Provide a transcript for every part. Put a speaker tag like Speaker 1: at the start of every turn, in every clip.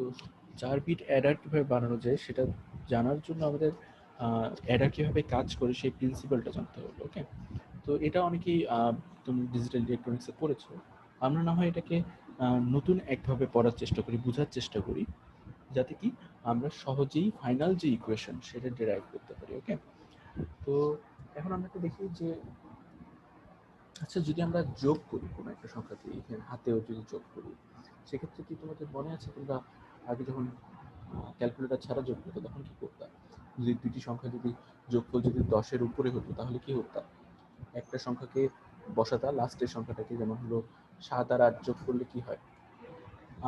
Speaker 1: তো 4 bit Eder কিভাবে বানানো যায় সেটা জানার জন্য আমাদের অ্যাডার কিভাবে কাজ করে সেই প্রিন্সিপালটা জানতে হবে। ওকে, তো এটা অনেকেই তুমি ডিজিটাল ইলেকট্রনিক্সে পড়েছো। আমরা না হয় এটাকে নতুন একভাবে পড়ার চেষ্টা করি, বোঝার চেষ্টা করি, যাতে কি আমরা সহজেই ফাইনাল যে ইকুয়েশন সেটা ডেরাইভ করতে পারি। ওকে, তো এখন আমরা একটু দেখি যে আচ্ছা, যদি আমরা যোগ করি কোনো একটা সংখ্যাকে, এখানে হাতেও যদি যোগ করি, সেক্ষেত্রে কি তোমাদের মনে আছে তোমরা আগে যখন ক্যালকুলেটর ছাড়া যোগ করতো তখন কি করতাম? যদি দুটি সংখ্যা যদি যোগফল যদি 10-এর উপরে হতো তাহলে কি হতো? একটা সংখ্যাকে বসাতা লাস্টের সংখ্যাটাকে, যেমন হলো 7 আর 8 যোগ করলে কি হয়?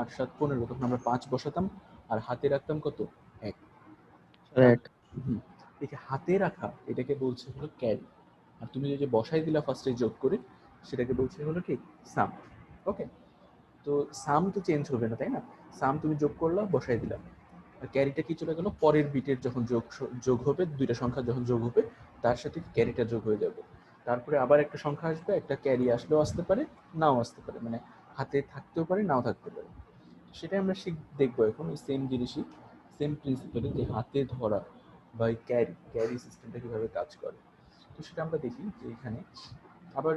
Speaker 1: 8 7 15, তখন আমরা 5 বসাতাম আর হাতে রাখতাম কত? 1।
Speaker 2: এক।
Speaker 1: দেখে হাতে রাখা এটাকে বলছে হলো ক্যারি, আর তুমি যে বসাই দিলা ফার্স্টে যোগ করে সেটাকে বলছে হলো কি সাম। ওকে, তো সাম তো চেঞ্জ হবে না, তাই না? সাম তুমি যোগ করলা, বসাই দিলাম, আর ক্যারিটা কি চলে গেল পরের বিটের যখন যোগ হবে, দুইটা সংখ্যা যখন যোগ হবে তার সাথে ক্যারিটা যোগ হয়ে যাবে। তারপরে আবার একটা সংখ্যা আসবে, একটা ক্যারি আসলেও আসতে পারে, নাও আসতে পারে, মানে হাতে থাকতেও পারে, নাও থাকতে পারে। সেটাই আমরা দেখবো এখন, ওই সেম জিনিসই, সেম প্রিন্সিপালে, যে হাতে ধরা বা ক্যারি সিস্টেমটা কীভাবে কাজ করে। তো সেটা আমরা দেখি যে এখানে আবার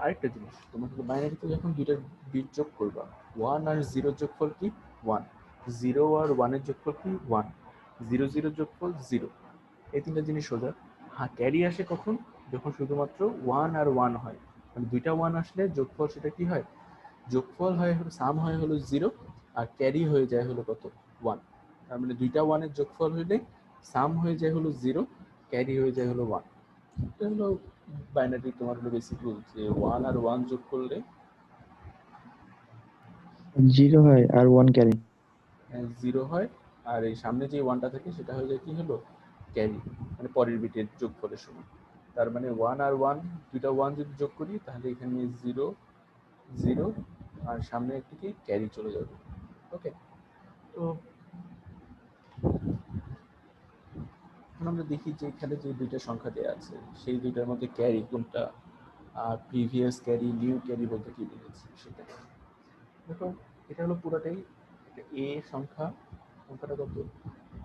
Speaker 1: আরেকটা জিনিস, তোমার হলো বাইনারিতে যখন দুইটার বিট যোগ করবা, 1 আর 0 যোগফল কি 1, 0 আর 1-এর যোগফল কি 1, 0 0 যোগফল 0। এই তিনটা জিনিস সোজা। হ্যাঁ, ক্যারি আসে কখন? যখন শুধুমাত্র 1 আর 1 হয়, মানে দুইটা 1 আসলে যোগফল সেটা কি হয়? যোগফল হয় হলো সাম হয় হলো 0, আর ক্যারি হয়ে যায় হলো কত? 1। তার মানে দুইটা 1-এর যোগফল হইলে সাম হয়ে যায় হলো 0, ক্যারি হয়ে যায় হলো 1। এটা হলো বাইনারি তোমার হলো বেসিক রুল, যে 1 আর 1 যোগ করলে
Speaker 2: 0 হয় আর 1 ক্যারি।
Speaker 1: 0 হয়, আর এই সামনে যে 1টা থাকে সেটা হয়ে যায় কি হলো ক্যারি, মানে পরের বিটের যোগফলের সময়। তার মানে 1 আর 1, দুইটা 1 যদি যোগ করি তাহলে এখানে 0 0, আর সামনে একটি কি ক্যারি চলে যাবে। ওকে, তো এখন আমরা দেখি যে এখানে যে দুইটা সংখ্যা দেওয়া আছে সেই দুইটার মধ্যে ক্যারি কোনটা, আর প্রিভিয়াস ক্যারি নিউ ক্যারি বলতে কি বুঝেছি সেটা দেখো। এটা হলো পুরোটাই একটা এ সংখ্যাটা কত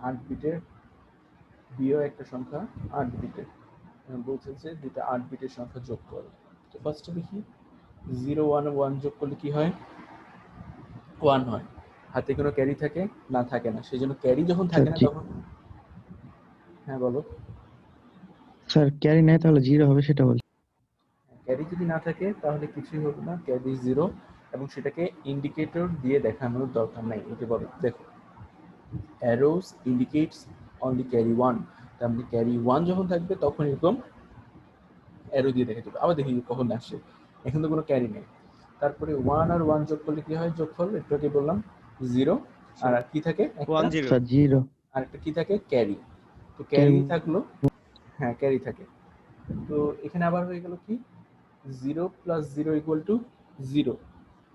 Speaker 1: 8 বিটের, বিও একটা সংখ্যা 8 বিটের। বলছে যে দুইটা 8 বিটের সংখ্যা যোগ করো। তো ফার্স্টে দেখি 0 1 1 যোগ করলে কি হয়? 1 হয়। হাতে কোনো ক্যারি থাকে না? থাকে না, সেই জন্য ক্যারি যখন থাকে না তখন, হ্যাঁ বলো।
Speaker 2: স্যার ক্যারি নাই তাহলে 0 হবে সেটা বলছি।
Speaker 1: ক্যারি যদি না থাকে তাহলে কিছুই হবে না, ক্যারি 0, এবং সেটাকে ইন্ডিকেটর দিয়ে দেখানোর দরকার নাই। এই যে বলো, দেখো অ্যারোস ইন্ডিকেটস অনলি ক্যারি 1, তার মানে ক্যারি 1 যখন থাকবে তখন এরকম অ্যারো দিয়ে দেখা যাবে। আবার দেখি কখন আসে, এখন তো কোনো ক্যারি নেই। তারপরে 1 আর 1 যোগ করলে কি হয়? যোগফল একটু আগে বললাম 0, আর কি থাকে একটা?
Speaker 3: 1 0
Speaker 2: স্যার 0
Speaker 1: আর একটা কি থাকে? ক্যারি। তো
Speaker 2: ক্যারি
Speaker 1: ক্যারি থাকলো, হ্যাঁ ক্যারি থাকে। তো এখানে আবার হয়ে গেল কি 0 + 0 = 0,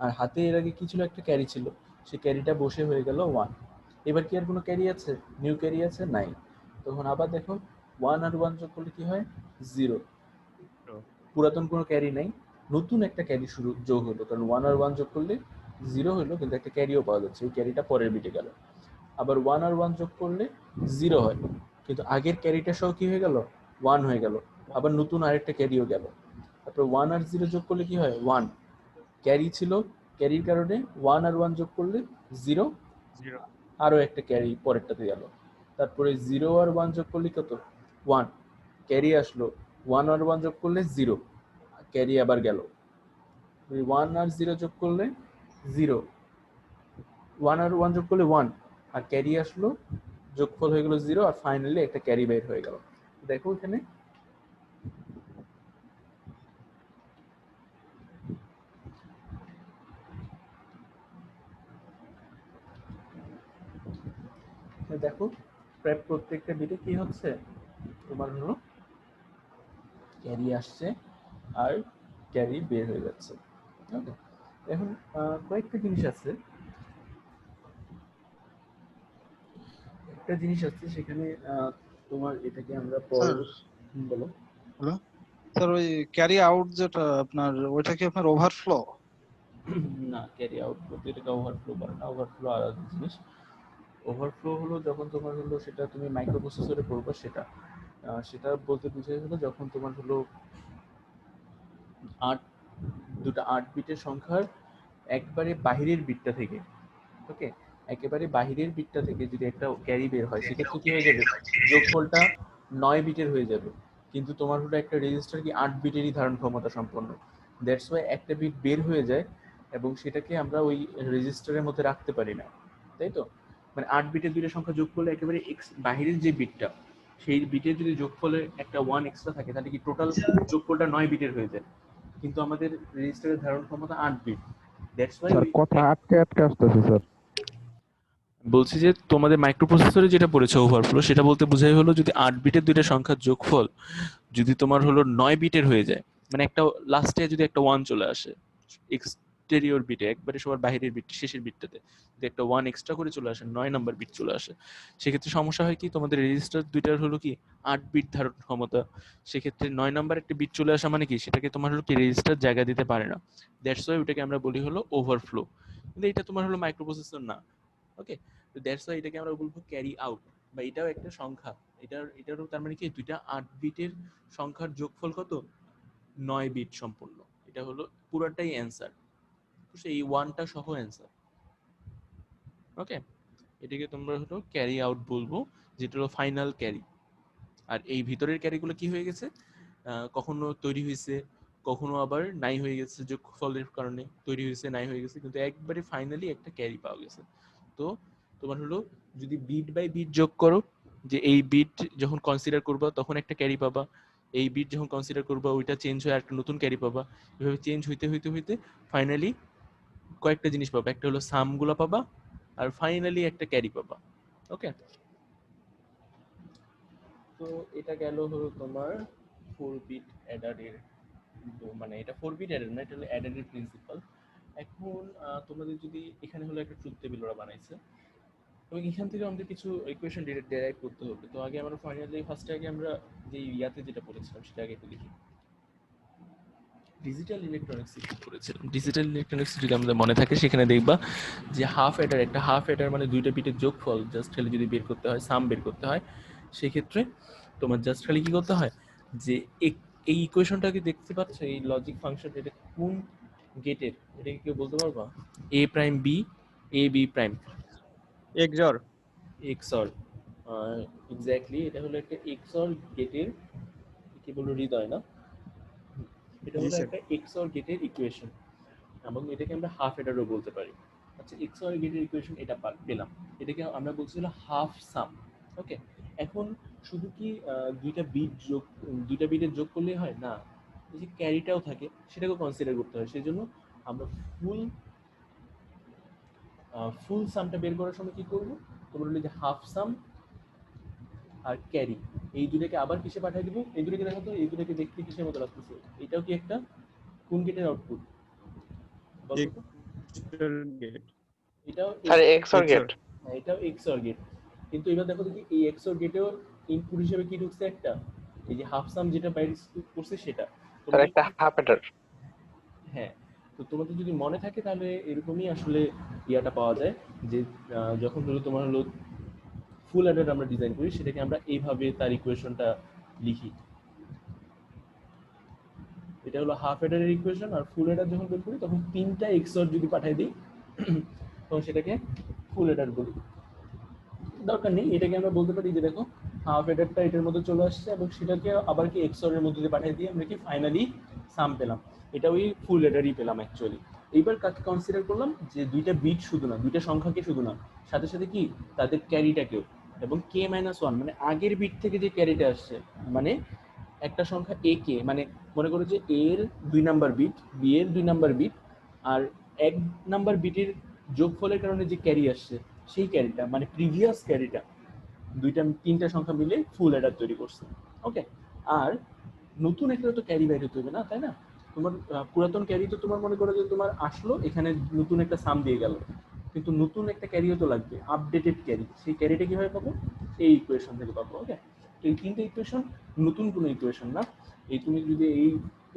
Speaker 1: আর হাতে এর আগে কি ছিল? একটা ক্যারি ছিল, সেই ক্যারিটা বসে হয়ে গেল 1। এবার কি আর কোনো ক্যারি আছে? নিউ ক্যারি আছে? নাই। তখন আবার দেখো 1 আর 1 যোগ করলে কি হয়? 0। পুরাতন কোনো ক্যারি নাই, নতুন একটা ক্যারি শুরু যোগ হলো, কারণ 1 আর 1 যোগ করলে 0 হলো, কিন্তু একটা ক্যারিও পাওয়া যাচ্ছে, এই ক্যারিটা পরের বিটে গেল। আবার 1 আর 1 যোগ করলে 0 হয়, কিন্তু আগের ক্যারিটা সহ কি হয়ে গেল? 1 হয়ে গেল, আবার নতুন আরেকটা ক্যারিও গেল। তারপর 1 আর 0 যোগ করলে কি হয়? 1 ক্যারি ছিল, ক্যারির কারণে 1 আর 1 যোগ করলে 0,
Speaker 3: 0
Speaker 1: আরও একটা ক্যারি পরেরটাতে গেল। তারপরে 0 আর 1 যোগ করলে কত? 1 ক্যারি আসলো, 1 আর 1 যোগ করলে 0, ক্যারি আবার গেল। 1 আর 0 যোগ করলে 0, 1 আর 1 যোগ করলে 1, আর ক্যারি আসলো, যোগফল হয়ে গেল 0, আর ফাইনালি একটা ক্যারি বের হয়ে গেল। দেখো এখানে দেখো প্রায় প্রত্যেকটা বিটে কি হচ্ছে? তোমার হলো ক্যারি আসছে আর ক্যারি বের হয়ে যাচ্ছে। ওকে, এখন কয়েকটা জিনিস আছে, একটা জিনিস আছে সেখানে তোমার এটাকে আমরা
Speaker 3: স্যার
Speaker 1: বলো।
Speaker 3: হ্যালো স্যার, ওই ক্যারি আউট যেটা আপনার, ওইটা কি আপনার ওভারফ্লো?
Speaker 1: না, ক্যারি আউট করতে এটাকে ওভারফ্লো বলে না, ওভারফ্লো আলাদা জিনিস। ওভারফ্লো হলো যখন তোমার হলো সেটা তুমি মাইক্রোপ্রসেসরে করবে সেটা সেটা বলতে বুঝাই হলো যখন তোমার হলো আট দুটো 8 বিটের সংখ্যার একবারে বাহিরের বিটটা থেকে, ওকে, একেবারে বাহিরের বিটটা থেকে যদি একটা ক্যারি বের হয় সেক্ষেত্রে কি হয়ে যাবে, যোগফলটা 9 বিটের হয়ে যাবে। কিন্তু তোমার হলো একটা রেজিস্টার কি 8 বিটেরই ধারণ ক্ষমতা সম্পন্ন, দ্যাটস ওয়াই একটা বিট বের হয়ে যায় এবং সেটাকে আমরা ওই রেজিস্টারের মধ্যে রাখতে পারি না, তাই তো? মানে 8 বিটের দুইটা সংখ্যা যোগ করলে একেবারে এক্স বাহিরের যে বিটটা, সেই বিটের যদি যোগফলে একটা 1 এক্সট্রা থাকে তাহলে কি টোটাল যোগফলটা 9 বিটের হয়ে যায়। কিন্তু আমাদের রেজিস্টারের ধারণ ক্ষমতা 8 বিট, দ্যাটস ওয়াই
Speaker 4: স্যার
Speaker 1: ওই
Speaker 4: কথা আটকে আটকে আসতেছে স্যার।
Speaker 1: বলছি যে তোমাদের মাইক্রোপ্রসেসরে যেটা পড়েছে ওভারফ্লো, সেটা বলতে বোঝাই হলো যদি 8 বিটের দুইটা সংখ্যার যোগফল যদি তোমার হলো 9 বিটের হয়ে যায়, মানে একটা লাস্টে যদি একটা 1 চলে আসে এক্সটেরিয়র বিটে, একবারে সবার বাইরের বিট শেষের বিটটাতে যদি একটা 1 এক্সট্রা করে চলে আসে, 9 নাম্বার বিট চলে আসে, সেক্ষেত্রে সমস্যা হয় কি, তোমাদের রেজিস্টার দুইটার হলো কি 8 বিট ধারণ ক্ষমতা, সেক্ষেত্রে 9 নাম্বার একটা বিট চলে আসা মানে কি সেটাকে তোমার হলো কি রেজিস্টার জায়গা দিতে পারে না, দ্যাটস ওয়াই ওটাকে আমরা বলি হলো ওভারফ্লো। কিন্তু এটা তোমার হলো মাইক্রোপ্রসেসর না, ওকে। তো দ্যাটস ওয়াই এটাকে আমরা বলবো ক্যারি আউট, বা এটাও একটা সংখ্যা, এটারও তার মানে কি দুইটা 8 বিটের সংখ্যার যোগফল কত, 9 বিট সম্পূর্ণ, এটা হলো পুরাটাই অ্যান্সার, তো সেই ওয়ানটা সহ অ্যান্সার, ওকে। এটাকে তোমরা হলো ক্যারি আউট বলবো, যেটা হলো ফাইনাল ক্যারি। আর এই ভিতরের ক্যারিগুলো কি হয়ে গেছে, কখনো তৈরি হয়েছে, কখনো আবার নাই হয়ে গেছে, যোগফলের কারণে তৈরি হয়েছে, নাই হয়ে গেছে, কিন্তু একবারে ফাইনালি একটা ক্যারি পাওয়া গেছে। তো তোমার হলো যদি বিট বাই বিট যোগ করো, যে এই বিট যখন কনসিডার করবা তখন একটা ক্যারি পাবা, এই বিট যখন কনসিডার করবা ওইটা চেঞ্জ হয়ে একটা নতুন ক্যারি পাবা, এভাবে চেঞ্জ হইতে হইতে হইতে ফাইনালি কয়েকটা জিনিস পাবা, একটা হলো সামগুলো পাবা আর ফাইনালি একটা ক্যারি পাবা, ওকে। তো এটা গেল হলো তোমার 4 বিট অ্যাডারের, মানে এটা 4 বিট অ্যাডার না, এটা হলো অ্যাডারের প্রিন্সিপাল। এখন তোমাদের যদি এখানে হলো একটা ট্রুথ টেবিল ওরা বানাইছে, এবং এখান থেকে আমাদের কিছু ইকুয়েশন ডেরাইভ করতে হবে। তো আগে আমরা ফাইনালি ফার্স্টে আগে আমরা যে ইয়াতে যেটা পড়েছিলাম সেটা আগে একটু দেখি। ডিজিটাল ইলেকট্রনিক্স করেছিলাম, ডিজিটাল ইলেকট্রনিক্স যদি আমাদের মনে থাকে সেখানে দেখবা যে হাফ অ্যাডার, একটা হাফ অ্যাডার মানে দুইটা বিটের যোগফল জাস্ট খালি যদি বের করতে হয়, সাম বের করতে হয়, সেক্ষেত্রে তোমার জাস্ট খালি কি করতে হয়, যে এই ইকুয়েশনটাকে দেখতে পাচ্ছ, এই লজিক ফাংশন, এটা কোন গেটের, এটা কি কেউ বলতে পারবা? A prime B, A B prime
Speaker 3: XOR
Speaker 1: XOR, exactly এটা হলো একটা এক্সর গেটের, কি বলবো, হৃদয় না, এটা
Speaker 3: জি
Speaker 1: হলো
Speaker 3: স্যার।
Speaker 1: একটা এক্সর গেটের ইকুয়েশন, এবং এটাকে আমরা হাফ এডারও বলতে পারি। আচ্ছা, এক্সর গেটের ইকুয়েশন এটা পেলাম, এটাকে আমরা বলছিলাম হাফ সাম, ওকে। এখন শুধু কি দুইটা বিটের যোগ করলেই হয় না, এই যে ক্যারিটাও থাকে সেটাকেও কনসিডার করতে হয়, সেই জন্য আমরা ফুল ফুল সামটা বের করার সময় কি করবো, তোমরা হলো যে হাফ সাম আর ক্যারি, এই দুটোকে আবার কিসে পাঠিয়ে দিব, এই দুটোকে দেখো তো, এই দুটোকে দেখতে কিসের মতো লাগতেছে, এটাও কি একটা কোন গেটের আউটপুট বলতো তো?
Speaker 3: গেট
Speaker 1: এটাও
Speaker 5: স্যার এক্সর গেট।
Speaker 1: হ্যাঁ, এটাও এক্সঅর গেট, কিন্তু এবার দেখো দেখি এই এক্সঅর গেটেও ইনপুট হিসেবে কি ঢুকছে, একটা এই যে হাফ সাম যেটা বাইরে করছে সেটা,
Speaker 5: স্যার
Speaker 1: তোমরা
Speaker 5: একটা হাফ এডার।
Speaker 1: হ্যাঁ। তো তোমাদের যদি মনে থাকে তাহলে এরকমই আসলে ইয়াটা পাওয়া যায়, যে যখন হলো তোমার হলো ফুল অ্যাডার আমরা ডিজাইন করি, সেটাকে আমরা এইভাবে তার ইকুয়েশনটা লিখি, এটা হলো হাফ অ্যাডারের ইকুয়েশন। আর ফুল অ্যাডার যখন বের করি তখন 3টা এক্সঅর যদি পাঠিয়ে দিই তখন সেটাকে ফুল অ্যাডার বলি। দরকার নেই, এটাকে আমরা বলতে পারি যে দেখো হাফ এডারটা এটার মধ্যে চলে আসছে এবং সেটাকে আবার কি এক্সর এর মধ্যে দিয়ে পাঠিয়ে দিয়ে আমরা কি ফাইনালি সাম পেলাম, এটা ওই ফুল এডারই পেলাম অ্যাকচুয়ালি। এইবার কাকে কনসিডার করলাম, যে দুইটা বিট শুধু না, দুইটা সংখ্যাকে শুধু না, সাথে সাথে কি তাদের ক্যারিটাকেও, এবং কে মাইনাস ওয়ান মানে আগের বিট থেকে যে ক্যারিটা আসছে, মানে একটা সংখ্যা এ কে, মানে মনে করো যে এর 2 নাম্বার বিট, বি এর 2 নাম্বার বিট, আর 1 নাম্বার বিটের যোগফলের কারণে যে ক্যারি আসছে সেই ক্যারিটা, মানে প্রিভিয়াস ক্যারিটা, তিনটা সংখ্যা মিলে ফুল অ্যাডার তৈরি করছে, ওকে। আর নতুন একটা তো ক্যারি বাইর হতে হবে না, তাই না? তোমার পুরাতন ক্যারি তো তোমার মনে করো যে তোমার আসলো, এখানে নতুন একটা সাম দিয়ে গেল, কিন্তু নতুন একটা ক্যারিও তো লাগবে, আপডেটেড ক্যারি, সেই ক্যারিটা কিভাবে পাবো, এই ইকুয়েশন থেকে পাবো, ওকে। তো এই তিনটে ইকুয়েশন নতুন কোনো ইকুয়েশন না, এই তুমি যদি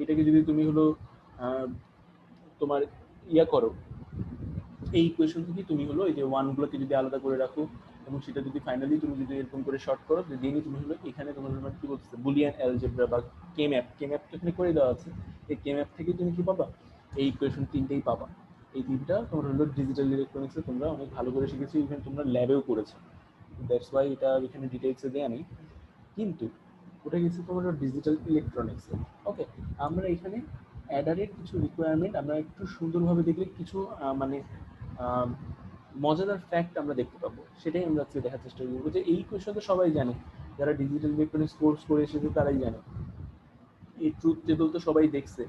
Speaker 1: এটাকে যদি তুমি হলো তোমার ইয়া করো, এই ইকুয়েশন থেকে তুমি হলো এই যে ওয়ানগুলোকে যদি আলাদা করে রাখো, এবং সেটা যদি ফাইনালি তুমি যদি এরকম করে শর্ট করো, দিনই তুমি হলো এখানে তোমার হলো কি বলতেছে বুলিয়ান অ্যালজেব্রা বা কে ম্যাপ তো এখানে করে দেওয়া আছে। এই কে ম্যাপ থেকে তুমি কি পাবা, এই ইকুয়েশন তিনটেই পাবা। এই তিনটা তোমার হলো ডিজিটাল ইলেকট্রনিক্সে তোমরা অনেক ভালো করে শিখেছো, ইভেন তোমরা ল্যাবেও করেছো। দ্যাটস ওয়াই এটা এখানে ডিটেলসে দেয়া নেই, কিন্তু ওটা গেছে তোমার ডিজিটাল ইলেকট্রনিক্সে। ওকে, আমরা এখানে অ্যাডারের কিছু রিকোয়ারমেন্ট আমরা একটু সুন্দরভাবে দেখলে কিছু মানে মজাদার ফ্যাক্ট আমরা দেখতে পাবো, সেটাই আমরা আজকে দেখার চেষ্টা করবো। যে এই কোয়েশ্চন তো সবাই জানে, যারা ডিজিটাল ইলেকট্রনিক্স কোর্স করে এসেছে তারাই জানে। এই ট্রুথ টেবিল তো সবাই দেখছে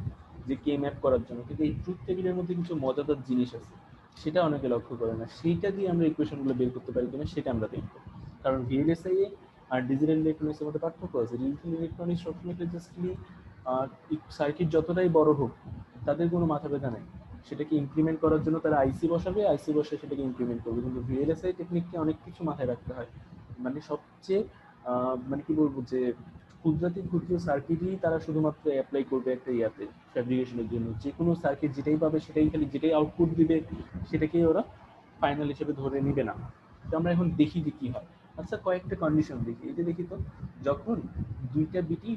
Speaker 1: যে কে ম্যাপ করার জন্য, কিন্তু এই ট্রুথ টেবিলের মধ্যে কিছু মজাদার জিনিস আছে, সেটা অনেকে লক্ষ্য করে না। সেইটা দিয়ে আমরা ইকুয়েশনগুলো বের করতে পারি কিনা সেটা আমরা দেখবো। কারণ ভিএলএসআই আর ডিজিটাল ইলেকট্রনিক্সের মধ্যে পার্থক্য আছে। ডিজিটাল ইলেকট্রনিক্স সবসময় জাস্টলি সার্কিট যতটাই বড় হোক তাদের কোনো মাথা ব্যথা নেই, সেটাকে ইমপ্লিমেন্ট করার জন্য তারা আইসি বসাবে, আইসি বসে সেটাকে ইমপ্লিমেন্ট করবে। কিন্তু ভিএলএসআই টেকনিককে অনেক কিছু মাথায় রাখতে হয়, মানে সবচেয়ে মানে কি বলবো যে ক্ষুদ্রাতি ক্ষুদ্র সার্কিটই তারা শুধুমাত্র অ্যাপ্লাই করবে একটা ইয়াতে ফ্যাব্রিকেশনের জন্য। যে কোনো সার্কিট যেটাই পাবে সেটাই খালি যেটাই আউটপুট দিবে সেটাকেই ওরা ফাইনাল হিসেবে ধরে নিবে না। তো আমরা এখন দেখি যে কি হয়। আচ্ছা, কয়েকটা কন্ডিশন দেখি। এই যে দেখি তো, যখন দুইটা বিটই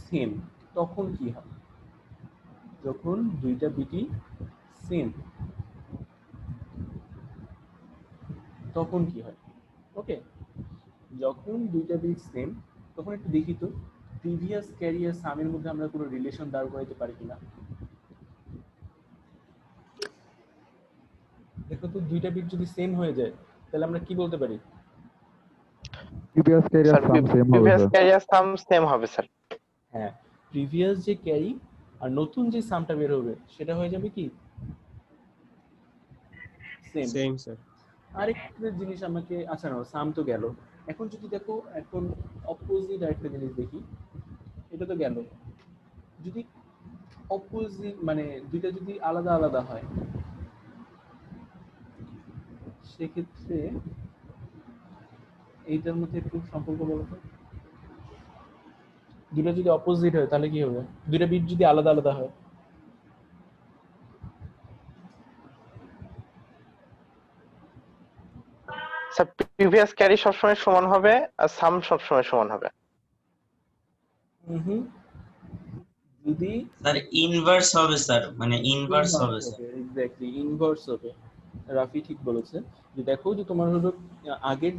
Speaker 1: সেম তখন কি হয়? যখন দুইটা বিটই সেম তখন কি হয়? ওকে, যখন দুইটা বিট সেম তখন একটু দেখি তো প্রিভিয়াস ক্যারিয়ার সামের মধ্যে আমরা কোনো রিলেশন দাঁড় করাইতে পারি কিনা। দেখো তো, দুইটা বিট যদি সেম হয়ে যায় তাহলে আমরা কি বলতে পারি?
Speaker 4: প্রিভিয়াস ক্যারিয়ার
Speaker 5: স্যার
Speaker 4: সাম সেম হবে
Speaker 5: প্রিভিয়াস
Speaker 4: স্যার।
Speaker 5: ক্যারিয়ার সাম সেম হবে স্যার।
Speaker 1: হ্যাঁ, প্রিভিয়াস যে ক্যারি আর নতুন যে সামটা বের হবে সেটা হয়ে যাবে কি সেম।
Speaker 6: Same sir.
Speaker 1: আরেকটা জিনিস আমাকে, আচ্ছা না সাম তো গেল, এখন যদি দেখো এখন অপোজিট আরেকটা জিনিস দেখি। এটা তো গেল, যদি অপোজিট মানে দুইটা যদি আলাদা আলাদা হয় সেক্ষেত্রে এইটার মধ্যে একটু সম্পর্ক বলো তো। দুটো যদি অপোজিট হয় তাহলে কি হবে? দুইটা বিট যদি আলাদা আলাদা হয়
Speaker 5: স্যার প্রিভিয়াস ক্যারি সবসময় সমান হবে আর সাম সবসময় সমান হবে।
Speaker 1: হুম, যদি
Speaker 7: স্যার ইনভার্স হবে স্যার, মানে ইনভার্স হবে স্যার।
Speaker 1: এক্স্যাক্টলি ইনভার্স হবে। রাফি ঠিক বলেছে। যে দেখো যে তোমার হলো আগের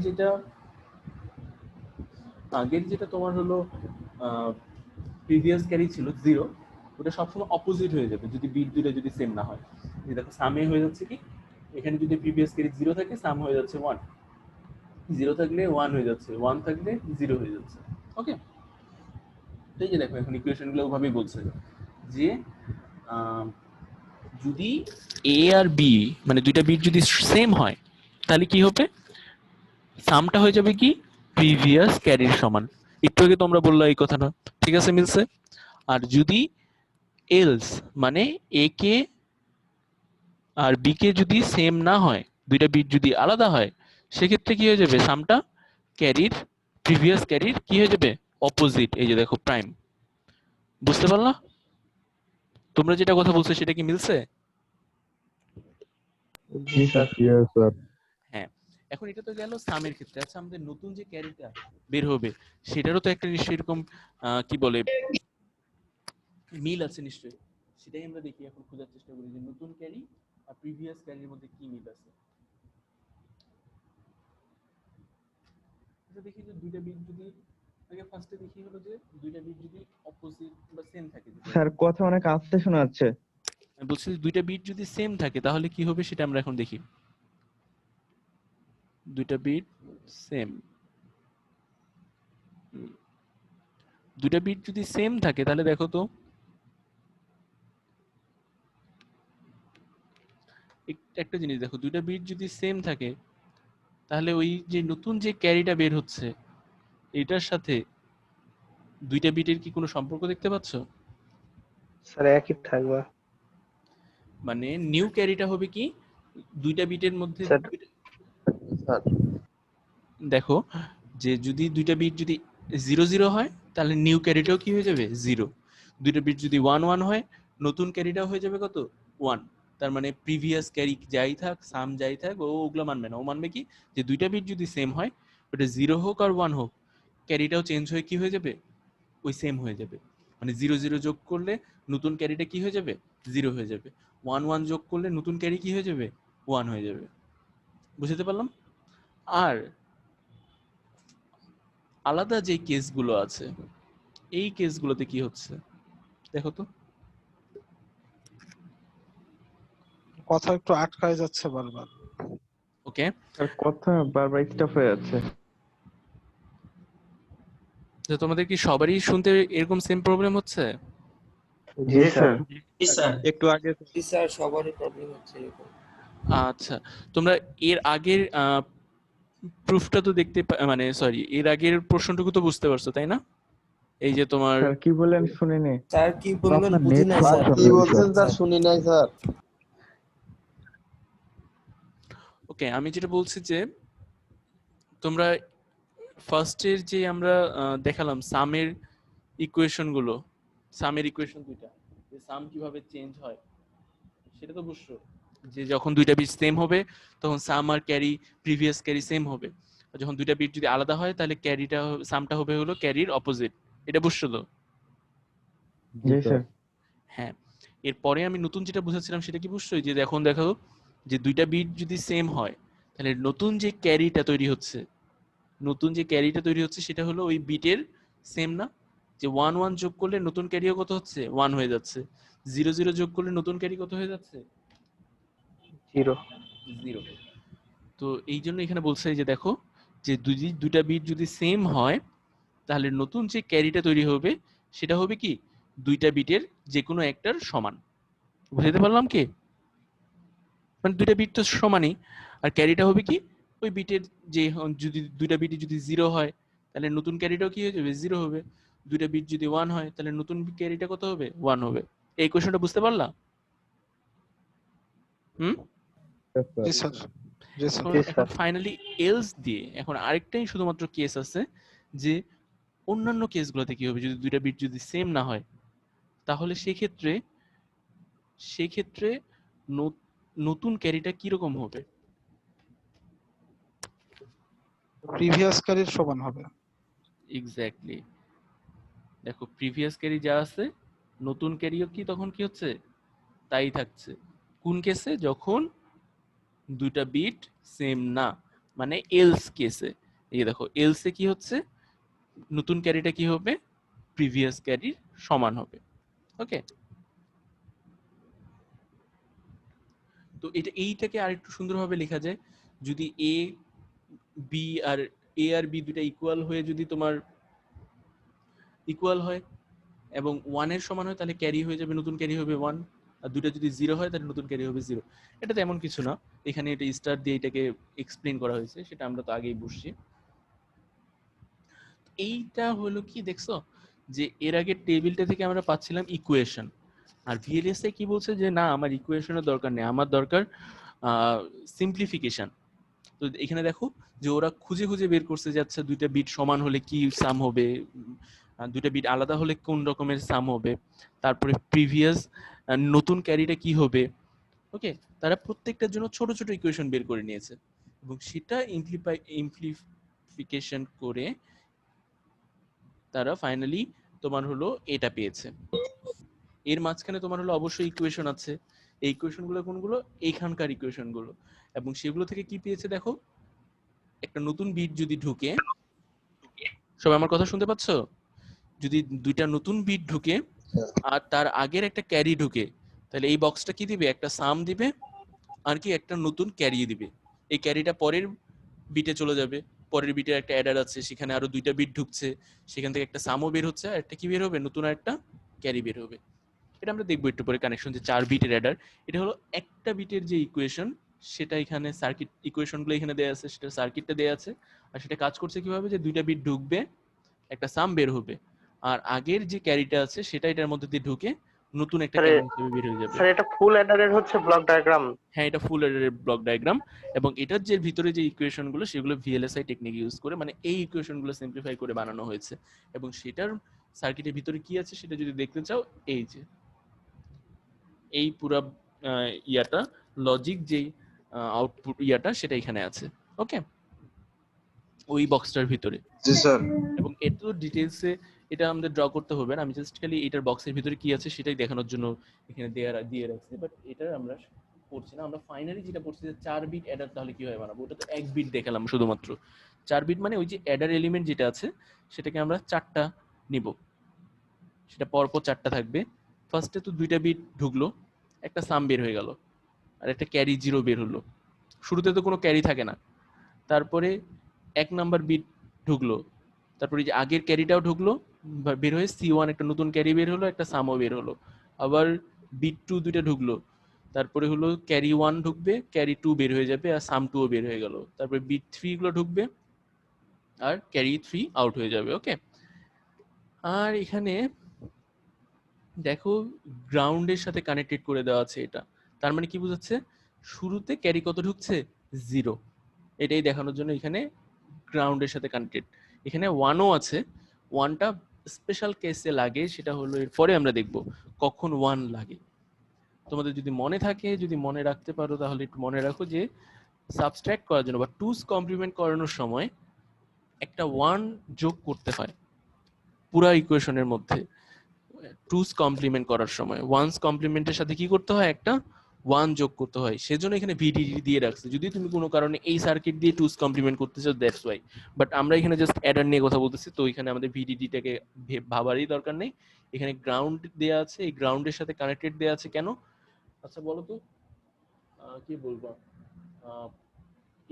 Speaker 1: যেটা তোমার হলো প্রিভিয়াস ক্যারি ছিল 0, ওটা সবসময় অপোজিট হয়ে যাবে যদি বিট দুটো যদি সেম না হয়। যে দেখো সামে হয়ে যাচ্ছে কি, এখানে যদি প্রিভিয়াস ক্যারি 0 থাকে সাম হয়ে যাচ্ছে 1, 0 থাকলে 1 হয়ে যাচ্ছে, 1 থাকলে 0 হয়ে যাচ্ছে। ওকে, এই যে দেখো এখন ইকুয়েশনগুলো ওভাবেই বলছে যে যদি এ আর বি মানে দুইটা বিট যদি সেম হয় তাহলে কি হবে? সামটা হয়ে যাবে কি প্রিভিয়াস ক্যারির সমান। একটু আগে তোমরা বললো এই কথাটা, ঠিক আছে মিলছে? আর যদি এলস মানে এ কে আর বি কে যদি সেম না হয়, দুইটা বিট যদি আলাদা হয়, সেক্ষেত্রে কি হয়ে যাবে? সামটা ক্যারির প্রিভিয়াস ক্যারির কি হয়ে যাবে? অপোজিট। এই যে দেখো প্রাইম। বুঝতে পারলা? তোমরা যেটা কথা বলছো সেটা কি মিলছে?
Speaker 4: জি স্যার। Yes sir.
Speaker 1: হ্যাঁ, এখন এটা তো গেল সামের ক্ষেত্রে। আচ্ছা, আমাদের নতুন যে ক্যারিটা বের হবে সেটারও তো একটা নিশ্চয়ই এরকম কি বলে মিল আছে নিশ্চয়ই। সেটাই আমরা দেখি, এখন খোঁজার চেষ্টা করি যে নতুন ক্যারি আর প্রিভিয়াস ক্যারির মধ্যে কি মিল আছে। আচ্ছা, দেখি যে দুইটা বিট যদি আগে ফার্স্টে দেখি হলো যে দুইটা বিট যদি অপোজিট বা সেম থাকে।
Speaker 2: স্যার কথা অনেক আস্তে শোনা যাচ্ছে।
Speaker 1: আমি বলছি দুইটা বিট যদি সেম থাকে তাহলে কি হবে সেটা আমরা এখন দেখি। দুইটা বিট সেম, দুইটা বিট যদি সেম থাকে তাহলে দেখো তো একটা জিনিস দেখো, দুইটা বিট যদি সেম থাকে তাহলে ওই যে নতুন যে ক্যারিটা বের হচ্ছে এটার সাথে দুইটা বিটের কি কোনো সম্পর্ক দেখতে পাচ্ছ?
Speaker 5: স্যার একই থাকবে।
Speaker 1: মানে নিউ ক্যারিটা হবে কি দুইটা বিটের মধ্যে
Speaker 5: স্যার
Speaker 1: দেখো যে যদি দুইটা বিট যদি 0 0 হয় তাহলে নিউ ক্যারিটাও কি হয়ে যাবে 0। দুইটা বিট যদি 1 1 হয় নতুন ক্যারিটাও হয়ে যাবে কত 1। তার মানে প্রিভিয়াস ক্যারি যাই থাক, সাম যাই থাক, ও ওগুলো মানবে না। ও মানবে কি, যে দুইটা বিট যদি সেম হয়, ওটা 0 হোক আর 1 হোক, ক্যারিটাও চেঞ্জ হয়ে কি হয়ে যাবে, ওই সেম হয়ে যাবে। মানে 0 0 যোগ করলে নতুন ক্যারিটা কি হয়ে যাবে, 0 হয়ে যাবে। 1 1 যোগ করলে নতুন ক্যারি কি হয়ে যাবে, 1 হয়ে যাবে। বুঝতে পারলাম? আর আলাদা যে কেসগুলো আছে, এই কেসগুলোতে কি হচ্ছে দেখো তো।
Speaker 3: কথা একটু আটকায় যাচ্ছে বারবার।
Speaker 1: ওকে,
Speaker 2: স্যার কথা বারবার স্টপ হয়ে যাচ্ছে।
Speaker 1: তো তোমাদের কি সবারই শুনতে এরকম সেম প্রবলেম হচ্ছে?
Speaker 2: জি স্যার।
Speaker 7: জি স্যার।
Speaker 3: একটু আগে
Speaker 6: স্যার সবারই প্রবলেম হচ্ছে এরকম।
Speaker 1: আচ্ছা, তোমরা এর আগের প্রুফটা তো দেখতে মানে সরি, এর আগের প্রশ্নটুকু তো বুঝতে পারছো তাই না? এই যে তোমার
Speaker 2: স্যার কি বলেন শুনিনি।
Speaker 6: স্যার কি বললেন
Speaker 4: আপনার
Speaker 6: বুঝি
Speaker 4: net
Speaker 6: নাই
Speaker 4: slow
Speaker 6: স্যার।
Speaker 4: শোনা
Speaker 6: কি
Speaker 4: যাচ্ছে।
Speaker 6: বলছেন স্যার শুনি নাই স্যার।
Speaker 1: ওকে, আমি যেটা বলছি যে তোমরা ফার্স্টের যে আমরা দেখালাম সামের ইকুয়েশন গুলো, সামের ইকুয়েশন দুইটা, যে সাম কিভাবে চেঞ্জ হয় সেটা তো বুঝছো, যে যখন দুইটা বিট সেম হবে তখন সাম আর ক্যারি, প্রিভিয়াস ক্যারি সেম হবে। আর যখন দুইটা বিট যদি আলাদা হয় তাহলে ক্যারিটা, সামটা হবে হলো ক্যারির অপোজিট। এটা বুঝছো তো?
Speaker 2: জি স্যার।
Speaker 1: হ্যাঁ, এরপরে আমি নতুন যেটা বুঝাচ্ছিলাম সেটা কি বুঝছো, যে এখন দেখো যে দুইটা বিট যদি সেম হয় তাহলে নতুন যে ক্যারিটা তৈরি হচ্ছে, নতুন যে ক্যারিটা তৈরি হচ্ছে সেটা হলো ওই বিটের সেম না। যে 1 1 যোগ করলে নতুন ক্যারিও কত হচ্ছে, 1 হয়ে যাচ্ছে। 0 0 যোগ করলে নতুন ক্যারি কত হয়ে যাচ্ছে,
Speaker 5: 0।
Speaker 1: 0। তো এই জন্য এখানে বলছে যে দেখো, যে দুইটা বিট যদি সেম হয় তাহলে নতুন যে ক্যারিটা তৈরি হবে সেটা হবে কি, দুইটা বিটের যে কোনো একটার সমান। বুঝতে পারলাম কি? মানে দুইটা বিট তো সমানই, আর ক্যারিটা হবে কি, ওই বিটের যে, যদি দুইটা বিট যদি 0 হয় তাহলে নতুন ক্যারিটাও কি হয়ে যাবে, 0 হবে। দুইটা বিট যদি 1 হয় তাহলে নতুন ক্যারিটা কত হবে, 1 হবে। এই কোশ্চেনটা বুঝতে পারলা? হুম।
Speaker 4: Yes, sir.
Speaker 3: জি স্যার। জি স্যার।
Speaker 1: এখন ফাইনালি এলস দিয়ে এখন আরেকটাই শুধুমাত্র কেস আছে, যে অন্যান্য কেসগুলোতে কি হবে যদি দুইটা বিট যদি সেম না হয়, তাহলে সেক্ষেত্রে নতুন ক্যারিটা কিরকম হবে?
Speaker 3: প্রিভিয়াস ক্যারির সমান হবে।
Speaker 1: এক্স্যাক্টলি। দেখো প্রিভিয়াস ক্যারি যা আছে, নতুন ক্যারিও কি তখন কি হচ্ছে, তাই থাকছে। কোন কেসে? যখন দুইটা বিট সেম না, মানে এলস কেসে। এই দেখো এলসে কি হচ্ছে, নতুন ক্যারিটা কি হবে, প্রিভিয়াস ক্যারির সমান হবে। ওকে, তো এইটাকে আরেকটু সুন্দরভাবে লেখা যায়, যদি আর বি দুটা ইকুয়াল হয়ে যদি তোমার ইকুয়াল হয় এবং 1 এর সমান হয় তাহলে ক্যারি হয়ে যাবে, নতুন ক্যারি হবে 1। আর দুটো যদি 0 হয় তাহলে নতুন ক্যারি হবে 0। এটা তেমন কিছু না, এখানে এটা স্টার দিয়ে এটাকে এক্সপ্লেন করা হয়েছে, সেটা আমরা তো আগেই বুঝছি। এইটা হলো কি দেখছো, যে এর আগের টেবিলটা থেকে আমরা পাচ্ছিলাম ইকুয়েশন, আর ভিএলএসআই কি বলছে যে না, আমার ইকুয়েশনের দরকার নেই, আমার দরকার সিম্পলিফিকেশন। তো এখানে দেখো যে ওরা খুঁজে খুঁজে বের করছে যাচ্ছে দুইটা বিট সমান হলে কি সাম হবে, দুইটা বিট আলাদা হলে কোন রকমের সাম হবে, তারপরে প্রিভিয়াস নতুন ক্যারিটা কি হবে। ওকে, তারা প্রত্যেকটার জন্য ছোট ছোট ইকুয়েশন বের করে নিয়েছে এবং সেটা ইমপ্লিফিকেশন করে তারা ফাইনালি তোমার হলো এটা পেয়েছে। এর মাঝখানে তোমার হলো অবশ্যই ইকুয়েশন আছে, এই ইকুয়েশন গুলো কোনগুলো, এইখানকার ইকুয়েশন গুলো, এবং সেগুলো থেকে কি পেয়েছে দেখো, একটা নতুন বিট যদি ঢুকে, সবাই আমার কথা শুনতে পাচ্ছ? যদি দুইটা নতুন বিট ঢুকে আর তার আগের একটা ক্যারি ঢুকে, তাহলে এই বক্সটা কি দিবে, একটা সাম দিবে আর কি একটা নতুন ক্যারি দিবে। এই ক্যারিটা পরের বিটে চলে যাবে, পরের বিটের একটা অ্যাডার আছে, সেখানে আরো দুইটা বিট ঢুকছে, সেখান থেকে একটা সামও বের হচ্ছে আর একটা কি বের হবে, নতুন একটা ক্যারি বের হবে। এটা আমরা দেখবো একটু পরে, কানেকশন যে 4 বিটের অ্যাডার। এটা হলো একটা বিটের যে ইকুয়েশন, সেটা এখানে সার্কিট ইকুয়েশনগুলো এখানে দেয়া আছে, সেটা সার্কিটটা দেয়া আছে। আর সেটা কাজ করছে কিভাবে, যে দুইটা বিট ঢুকবে, একটা সাম বের হবে, আর আগের যে ক্যারিটা আছে সেটা এটার মধ্যে দিয়ে ঢুকে নতুন একটা
Speaker 5: স্যার
Speaker 1: ক্যারি হিসেবে বের হয়ে যাবে।
Speaker 5: স্যার এটা ফুল অ্যাডারের হচ্ছে ব্লক ডায়াগ্রাম।
Speaker 1: হ্যাঁ, এটা ফুল অ্যাডারের ব্লক ডায়াগ্রাম, এবং এটার যে ভিতরে যে ইকুয়েশন গুলো সেগুলো ভিএলএসআই টেকনিক ইউজ করে, মানে এই ইকুয়েশন গুলো সিম্পলিফাই করে বানানো হয়েছে। এবং সেটার সার্কিটের ভিতরে কি আছে সেটা যদি দেখতে চাও, এই যে এই পুরো ইয়াটা লজিক যেই আউটপুট ইয়াটা সেটা এখানে আছে। ওকে, ওই বক্সটার ভিতরে।
Speaker 6: জি স্যার।
Speaker 1: এবং এত ডিটেইলসে এটা আমাদের ড্র করতে হবে না, আমি জাস্ট খালি এটার বক্সের ভিতরে কি আছে সেটাই দেখানোর জন্য এখানে দিয়ে রাখছি, বাট এটা আমরা পড়ছি না। আমরা ফাইনালি যেটা পড়ছি যে 4 বিট অ্যাডার তাহলে কিভাবে বানাবো, ওটা তো 1 বিট দেখালাম শুধুমাত্র। 4 বিট মানে ওই যে অ্যাডার এলিমেন্ট যেটা আছে সেটাকে আমরা 4টা নিব, সেটা পরপর 4টা থাকবে। ফার্স্টে তো 2টা বিট ঢুকলো, একটা সাম বের হয়ে গেল আর একটা ক্যারি 0 বের হলো। শুরুতে তো কোনো ক্যারি থাকে না। তারপরে 1 নাম্বার বিট ঢুকলো, তারপরে যে আগের ক্যারিটাও ঢুকলো, বের হয়ে C1 একটা নতুন ক্যারি বের হলো, একটা সামও বের হলো। আবার বিট 2 দুইটা ঢুকলো, তারপরে হলো ক্যারি 1 ঢুকবে, ক্যারি 2 বের হয়ে যাবে আর সাম 2ও বের হয়ে গেল। তারপরে বিট 3 গুলো ঢুকবে আর ক্যারি 3 আউট হয়ে যাবে। ওকে, আর এখানে দেখো গ্রাউন্ডের সাথে কানেক্টেড করে দেওয়া আছে এটা। তার মানে কি বোঝাচ্ছে, শুরুতে ক্যারি কত ঢুকছে 0, এটাই দেখানোর জন্য এখানে গ্রাউন্ডের সাথে কানেক্টেড। এখানে 1ও আছে, 1টা স্পেশাল কেসে লাগে, সেটা হলো এরপরে আমরা দেখব কখন 1 লাগে। তোমাদের যদি মনে থাকে, যদি মনে রাখতে পারো তাহলে একটু মনে রাখো যে সাবস্ট্রাক্ট করার জন্য বা 2's কমপ্লিমেন্ট করানোর সময় একটা 1 যোগ করতে হয় পুরো ইকুয়েশনের মধ্যে। 2's কমপ্লিমেন্ট করার সময় 1's কমপ্লিমেন্টের সাথে কি করতে হয়, একটা 1 যোগ করতে হয়। সেজন্য এখানে ভিডিডি দিয়ে রাখছে। যদি তুমি কোনো কারণে এই সার্কিট দিয়ে 2's কমপ্লিমেন্ট করতে চাও, দ্যাটস ওয়াই। বাট আমরা এখানে জাস্ট অ্যাডার নিয়ে কথা বলতেছি, তো এখানে আমাদের ভিডিডিটাকে ভাবারই দরকার নেই। এখানে গ্রাউন্ড দেয়া আছে, এই গ্রাউন্ডের সাথে কানেক্টেড দেয়া আছে কেন? আচ্ছা বলো তো, কি বলবো,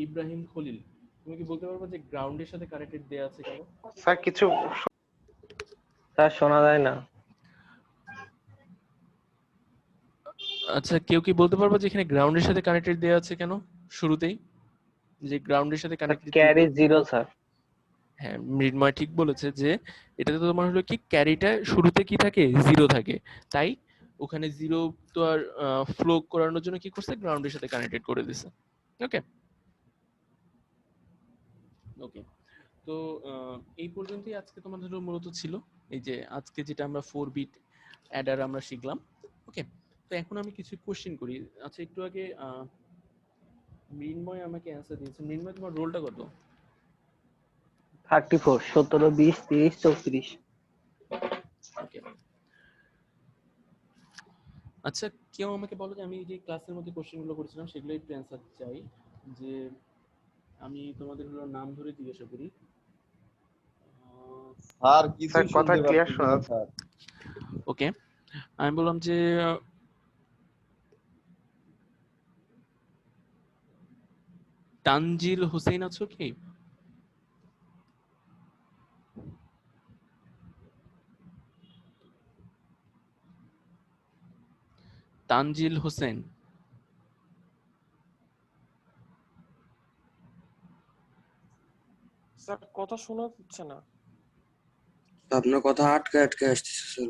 Speaker 1: ইব্রাহিম খলিল, তুমি কি বলতে পারবে যে গ্রাউন্ডের সাথে কানেক্টেড দেয়া আছে কেন?
Speaker 5: স্যার কিছু স্যার শোনা যায় না।
Speaker 1: আচ্ছা, কেউ কি বলতে পারবে যে এখানে গ্রাউন্ডের সাথে কানেক্টেড দেয়া আছে কেন শুরুতেই, যে গ্রাউন্ডের সাথে কানেক্টেড?
Speaker 5: Carry 0 sir.
Speaker 1: হ্যাঁ, মৃন্ময় ঠিক বলেছে যে এটাতে তো তোমার হলো কি ক্যারিটা শুরুতে কি থাকে, 0 থাকে, তাই ওখানে 0 তো আর ফ্লো করানোর জন্য কি করছে, গ্রাউন্ডের সাথে কানেক্টেড করে দিছে। ওকে ওকে, তো এই পর্যন্তই আজকে তোমাদের মূলত ছিল। এই যে আজকে যেটা আমরা 4 বিট অ্যাডার আমরা শিখলাম। ওকে, তো এখন আমি কিছু কোশ্চেন করি। আচ্ছা, একটু আগে মৃন্ময় আমাকে অ্যান্সার দিয়েছে। মৃন্ময়, তোমার রোলটা কত?
Speaker 5: 34 17 20 30 34।
Speaker 1: ওকে, আচ্ছা কেউ আমাকে বলো যে আমি যে ক্লাসের মধ্যে কোশ্চেনগুলো করেছিলাম সেগুলো একটু অ্যান্সার চাই। যে আমি তোমাদের হলো নাম ধরে জিজ্ঞাসা করি।
Speaker 6: স্যার কিছু
Speaker 5: স্যার কথা
Speaker 6: শুনতে
Speaker 5: ক্লিয়ার
Speaker 6: পাচ্ছি
Speaker 5: শোনা
Speaker 6: না
Speaker 5: যাচ্ছে।
Speaker 6: স্যার।
Speaker 1: ওকে, আমি বললাম যে তানজিল হোসেন আছো কি? তানজিল হোসেন,
Speaker 8: স্যার কথা শোনা যাচ্ছে না।
Speaker 6: আপনার কথা আটকে আটকে আসতেছে স্যার।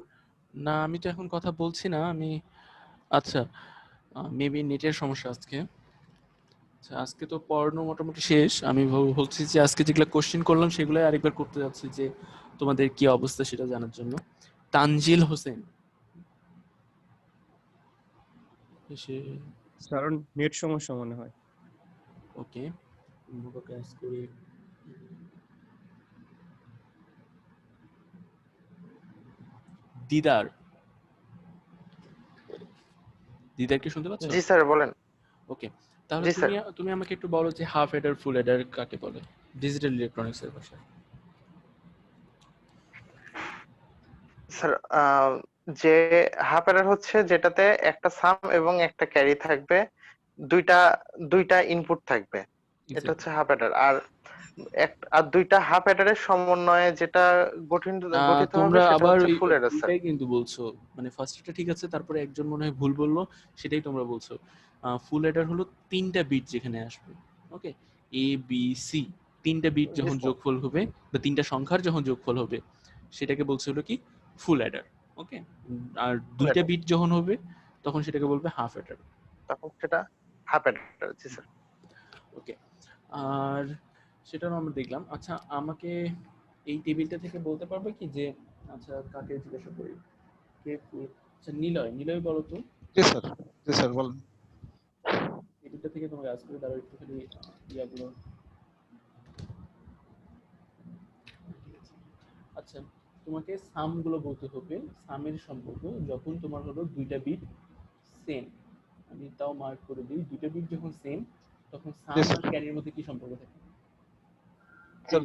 Speaker 1: না আমি তো এখন কথা বলছি না আমি। আচ্ছা, মেবি নেটের সমস্যা আজকে। আচ্ছা, আজকে তো পড়ানো মোটামুটি শেষ। আমি বলছি যে আজকে যেগুলো কোশ্চেন করলাম সেগুলো আরেকবার করতে যাচ্ছি, যে তোমাদের কি অবস্থা সেটা জানার জন্য। তানজিল হোসেন
Speaker 2: স্যার নেট সমস্যা মনে হয়।
Speaker 1: ওকে, কাজ করি। দিদার, দিদার কি শুনতে পাচ্ছ?
Speaker 5: জি স্যার বলেন।
Speaker 1: ওকে, তাহলে
Speaker 5: জি স্যার।
Speaker 1: তুমি আমাকে একটু বলো যে হাফ এডার ফুল এডার কাকে বলে ডিজিটাল ইলেকট্রনিক্স এর ভাষায়?
Speaker 5: স্যার যে হাফ অ্যাডার হচ্ছে যেটাতে একটা সাম এবং একটা ক্যারি থাকবে, দুইটা দুইটা ইনপুট থাকবে, এটা হচ্ছে হাফ অ্যাডার। আর দুইটা হাফ অ্যাডারের সমন্বয়ে যেটা গঠিত হবে
Speaker 1: তোমরা
Speaker 5: সেটা
Speaker 1: আবার
Speaker 5: হচ্ছে
Speaker 1: ওই
Speaker 5: ফুল অ্যাডার স্যার।
Speaker 1: দুইটাই কিন্তু বলছো, মানে ফার্স্টটা ঠিক আছে, তারপরে একজন মনে হয় ভুল বললো, সেটাই তোমরা বলছো। ফুল এডার হলো 3টা বিট যেখানে আসবে। ওকে, এ বি সি, 3টা বিট যখন যোগফল হবে বা 3টা সংখ্যার যখন যোগফল হবে সেটাকে বলছে হলো কি ফুল এডার। ওকে, আর 2টা বিট যখন হবে তখন সেটাকে বলবে হাফ এডার।
Speaker 5: তখন সেটা হাফ অ্যাডার। জি স্যার।
Speaker 1: ওকে, আর সেটাও আমরা দেখলাম। আচ্ছা, আমাকে এই টেবিলটা থেকে বলতে পারবে কি যে, আচ্ছা কাকে জিজ্ঞাসা করি, কে? আচ্ছা নিলয়, নিলয় বলো তো।
Speaker 3: জি স্যার। জি স্যার বলেন।
Speaker 1: এই দুটো থেকে তোমাকে আজ করে তারা একটুখানি ইয়াগুলো। আচ্ছা, তোমাকে সাম গুলো বলতে হবে। সামের সম্পর্ক যখন তোমার হলো দুইটা বিট সেম, আমি তাও মার্ক করে দিই, দুইটা বিট যখন সেম তখন সাম
Speaker 3: Yes, sir.
Speaker 1: আর ক্যারির মধ্যে কি সম্পর্ক থাকে?
Speaker 3: স্যার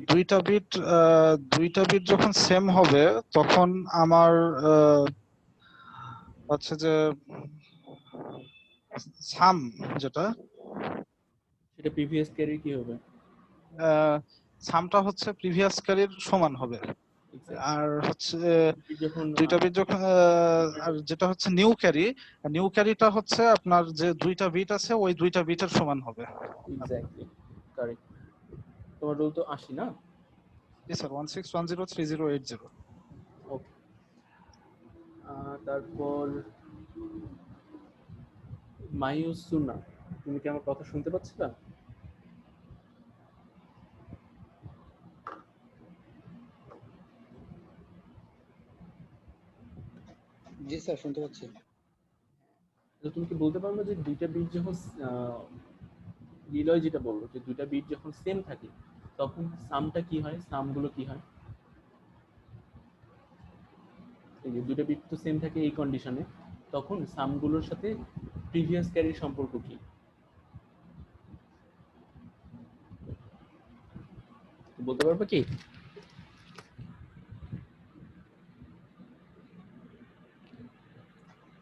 Speaker 3: দুইটা বিট যখন সেম হবে তখন আমার হচ্ছে যে সাম যেটা
Speaker 1: সেটা প্রিভিয়াস ক্যারি কি হবে?
Speaker 3: সামটা হচ্ছে প্রিভিয়াস ক্যারির সমান হবে।
Speaker 1: Exactly.
Speaker 3: আর হচ্ছে
Speaker 1: Bit যখন
Speaker 3: দুইটা বিট যখন আর যেটা হচ্ছে নিউ ক্যারিটা হচ্ছে আপনার যে দুইটা বিট আছে ওই দুইটা বিটের সমান হবে।
Speaker 1: Exactly correct. তোমার রোল তো 80 না?
Speaker 3: জি স্যার 16103080।
Speaker 1: ওকে, তারপর মাইউসুনা, তুমি কি আমার কথা শুনতে পাচ্ছ না?
Speaker 6: জি স্যার শুনতে পাচ্ছি।
Speaker 1: তো তুমি কি বলতে পারবে যে দুইটা বিট যখন রিলয় যেটা বললো যে দুইটা বিট যখন সেম থাকে তখন সামটা কি হয়, সামগুলো কি হয়? এই যে দুইটা বিট তো সেম থাকে এই কন্ডিশনে, তখন সামগুলোর সাথে প্রিভিয়াস ক্যারির সম্পর্ক কি? বলতে পারবে কি?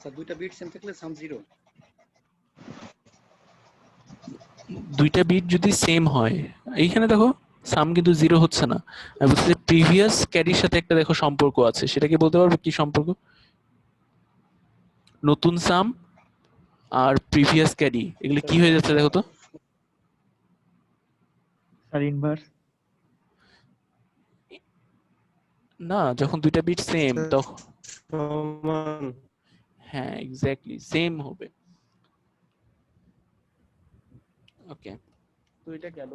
Speaker 6: স্যার দুইটা বিট সেম থাকলে সাম 0।
Speaker 1: দুইটা বিট যদি সেম হয়, এইখানে দেখো সাম কিন্তু 0 হচ্ছে না, আমি বলছি যে প্রিভিয়াস ক্যারির সাথে একটা দেখো সম্পর্ক আছে, সেটা কি বলতে পারবে কি সম্পর্ক? নতুন সাম আর প্রিভিয়াস ক্যারি এগুলো কি হয়ে যাচ্ছে দেখো তো?
Speaker 2: Sir inverse.
Speaker 1: না, যখন দুইটা বিট সেম তখন
Speaker 6: সমান।
Speaker 1: হ্যাঁ এক্স্যাক্টলি সেম হবে। ওকে, তো এটা গেল।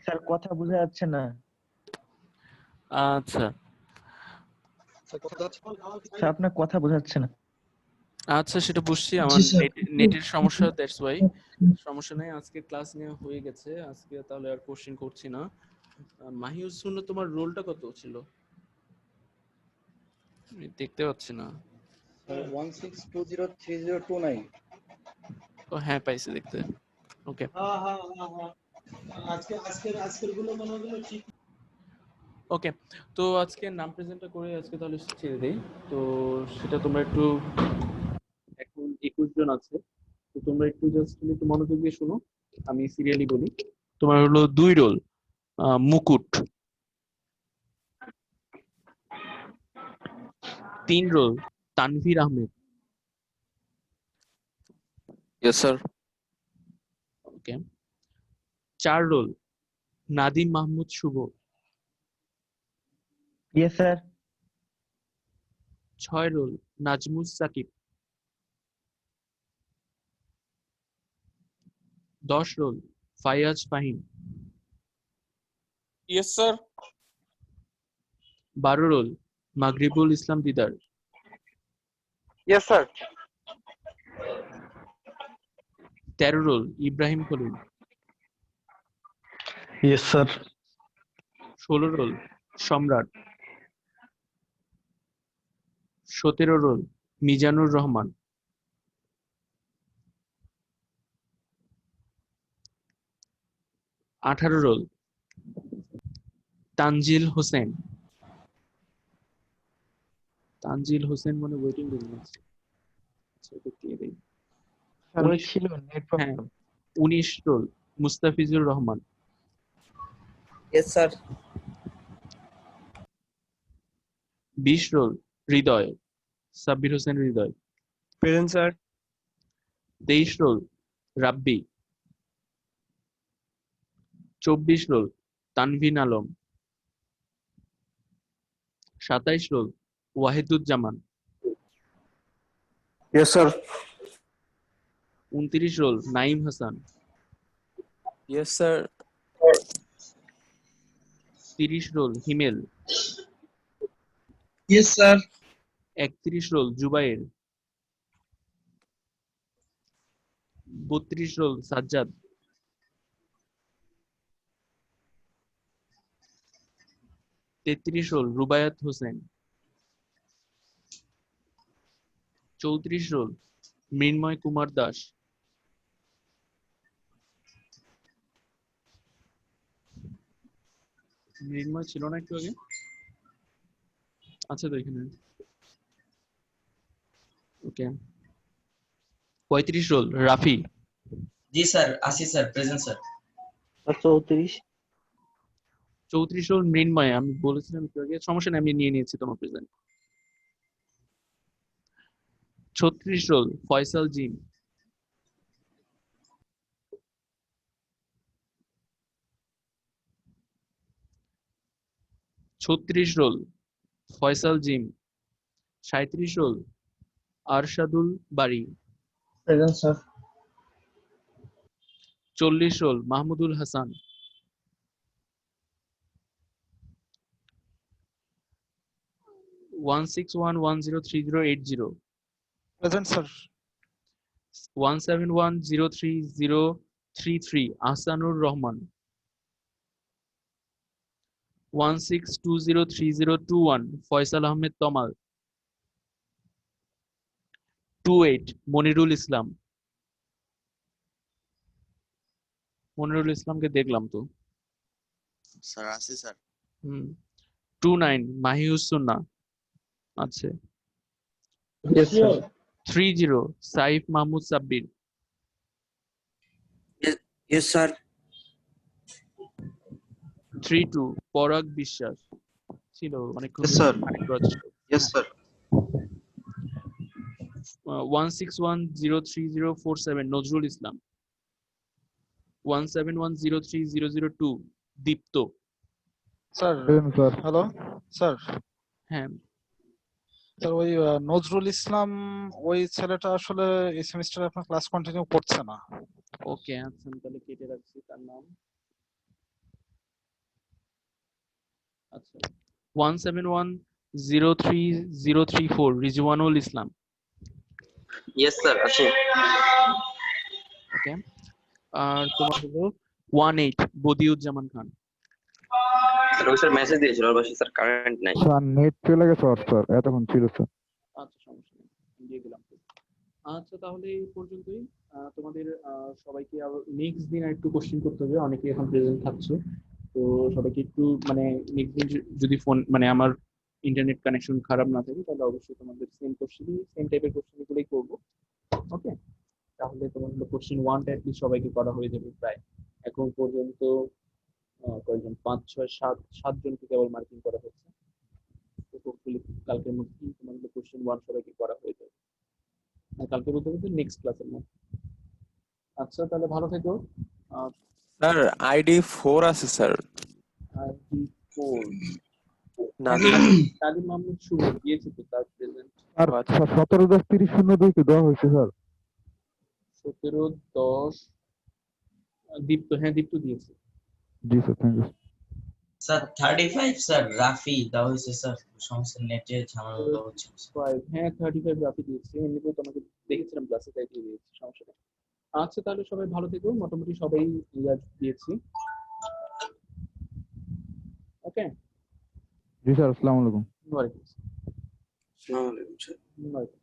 Speaker 2: স্যার কথা বোঝা যাচ্ছে না।
Speaker 1: আচ্ছা
Speaker 6: স্যার কথা হচ্ছে
Speaker 2: স্যার আপনার কথা বোঝা যাচ্ছে না।
Speaker 1: আচ্ছা, সেটা বুঝছি, আমার নেটের সমস্যা, দ্যাটস ওয়াই। সমস্যা নেই, আজকে ক্লাস নেওয়া হয়ে গেছে, আজকে তাহলে আর কোশ্চেন করছি না। মাহিউসুন, তোমার রোলটা কত ছিল? আমি দেখতে পাচ্ছি না।
Speaker 6: 16203029।
Speaker 1: ও হ্যাঁ, পাইছি দেখতে। ওকে, ওকে, তো আজকে নাম প্রেজেন্টটা করে আজকে তাহলে ছেড়ে দেই। তো সেটা তোমরা একটু, এখন 21 জন আছে, তো তোমরা একটু জাস্ট একটু মনোযোগ দিয়ে শোনো, আমি সিরিয়ালি বলি। তোমার হলো 2 roll, Mukut. 3 roll, Tanvir Ahmed.
Speaker 6: Yes sir.
Speaker 1: Okay, 4 roll, Nadim Mahmud Shuvo.
Speaker 2: Yes sir.
Speaker 1: 6 roll, Nazmus Sakib. 10 roll, Fayaz Fahim.
Speaker 8: Yes sir.
Speaker 1: 12 roll, Magribul Islam Didar.
Speaker 5: Yes sir.
Speaker 1: 13 roll, Ibrahim Khalil.
Speaker 4: Yes, sir.
Speaker 1: 16 roll, Samrat. 17 roll, Mizanur Rahman. 18 roll, Tanzil Hossain. Tanzil Hossain মানে ওয়েটিং রুমে আছে। আচ্ছা, এটা কে রে?
Speaker 2: স্যার ওই
Speaker 1: 19
Speaker 2: ছিল নেট
Speaker 1: হ্যাঁ,
Speaker 2: problem.
Speaker 1: 19 roll, Mustafizur Rahman.
Speaker 6: Yes sir.
Speaker 1: 20 roll, Hridoy, Sabbir Hossain Hridoy.
Speaker 8: Present sir.
Speaker 1: 23 roll, Rabbi. 24 roll, Tanvin Alam. 27 roll, Wahiduzzaman.
Speaker 6: Yes sir.
Speaker 1: 29 roll, Naim Hasan.
Speaker 6: Yes sir.
Speaker 1: 30 roll, Himel.
Speaker 6: Yes sir.
Speaker 1: 31 roll, Jubair. 32 roll Sajjad, 33 roll Rubayat Hossain, 34 roll Mrinmoy Kumar Das, Mrinmoy ছিল না একটু আগে? আচ্ছা তো এখানে, ওকে। 35 রোল রাফি,
Speaker 7: জি স্যার, আসি স্যার, প্রেজেন্ট স্যার।
Speaker 1: 34 রোল মৃন্ময়, আমি বলেছিলাম একটু আগে, সমস্যা নেই, আমি নিয়ে নিয়েছি তোমার present. 36 roll Faisal Zim, 36 roll Faisal Zim, 37 roll Arshadul Bari,
Speaker 8: present sir.
Speaker 1: 40 roll Mahmudul Hasan, 1611038080,
Speaker 3: present sir.
Speaker 1: 17103033 Ahsanur Rahman, 16203021 Faisal Ahmed Tomal, 28 Monirul Islam, Monirul ইসলামকে দেখলাম তো।
Speaker 6: স্যার আসি স্যার।
Speaker 1: 29 মাহিউসুন্না আছে।
Speaker 8: Yes sir.
Speaker 1: 30 Saif Mahmud Sabbir,
Speaker 6: yes sir.
Speaker 1: 32 Porag Biswas ছিল অনেকক্ষণ
Speaker 3: Yes, sir.
Speaker 1: Yes sir. 16103047 Nazrul Islam, 17103002 Dipto.
Speaker 3: Sir
Speaker 4: Present, sir.
Speaker 3: Hello sir.
Speaker 1: হ্যাঁ,
Speaker 3: স্যার ওই নজরুল ইসলাম, ওই ছেলেটা আসলে এই সেমিস্টারে আপনার ক্লাস কন্টিনিউ করছে না।
Speaker 1: ওকে, আচ্ছা আমি তাহলে কেটে রাখছি তার নাম। আচ্ছা, 17103034 রিজওয়ানুল ইসলাম।
Speaker 9: ইয়েস স্যার, আছে।
Speaker 1: ওকে, আর তোমার হলো 18 বদিউজ্জামান খান।
Speaker 9: স্যার ওই স্যার মেসেজ দিয়েছিল, ওর বাসায় স্যার কারেন্ট নাই।
Speaker 4: স্যার নেট চলে গেছে ওর, স্যার এতক্ষণ ছিল স্যার।
Speaker 1: আচ্ছা সমস্যা নেই, আমি দিয়ে দিলাম তো। আচ্ছা তাহলে এই পর্যন্তই। তোমাদের সবাইকে আবার নেক্সট দিন একটু কোশ্চেন করতে হবে, অনেকে এখন প্রেজেন্ট থাকছো, তো সবাইকে একটু মানে নেক্সট দিন যদি ফোন মানে আমার ইন্টারনেট কানেকশন খারাপ না থাকে তাহলে অবশ্যই তোমাদের সেম কোশ্চেনই, সেম টাইপের কোশ্চেনগুলোই করবো। ওকে, তাহলে তোমার হলো কোশ্চেন 1টা অ্যাটলিস্ট সবাইকে করা হয়ে যাবে প্রায়। এখন পর্যন্ত কয়েকজন 5 6 7 7জনকে কেবল মার্কিং করা হচ্ছে, তো হোপফুলি কালকের মধ্যেই তোমার হলো কোশ্চেন 1 সবাইকে করা হয়ে যাবে, কালকে বলতে বলতে নেক্সট ক্লাসের মধ্যে। আচ্ছা তাহলে ভালো থেকো।
Speaker 10: স্যার আইডি 4 আছে স্যার।
Speaker 1: আইডি 4
Speaker 10: নাদিম।
Speaker 1: নাদিম মাহমুদ শুভ দিয়েছে তো তার প্রেজেন্ট।
Speaker 4: আর স্যার 17-10-30-02 কে দেওয়া হয়েছে স্যার।
Speaker 1: 17-10 দীপ্ত, হ্যাঁ দীপ্ত দিয়েছে।
Speaker 4: জি sir, thank you.
Speaker 7: Sir 35 sir Rafi দেওয়া হয়েছে স্যার, সমস্যা নেটে ঝামেলা হচ্ছে।
Speaker 1: 5 হ্যাঁ 35 রাফি দিয়েছে, এমনিতেও তোমাকে দেখেছিলাম ক্লাসে তাই দিয়ে দিয়েছি, সমস্যা নেই। আচ্ছা তাহলে সবাই ভালো থেকো, মোটামুটি সবাই দিয়েছি। ওকে,
Speaker 4: জি স্যার, আসসালামু আলাইকুম।
Speaker 1: ওয়ালাইকুম
Speaker 6: আসসালামু আলাইকুম স্যার।
Speaker 1: আসসালাম।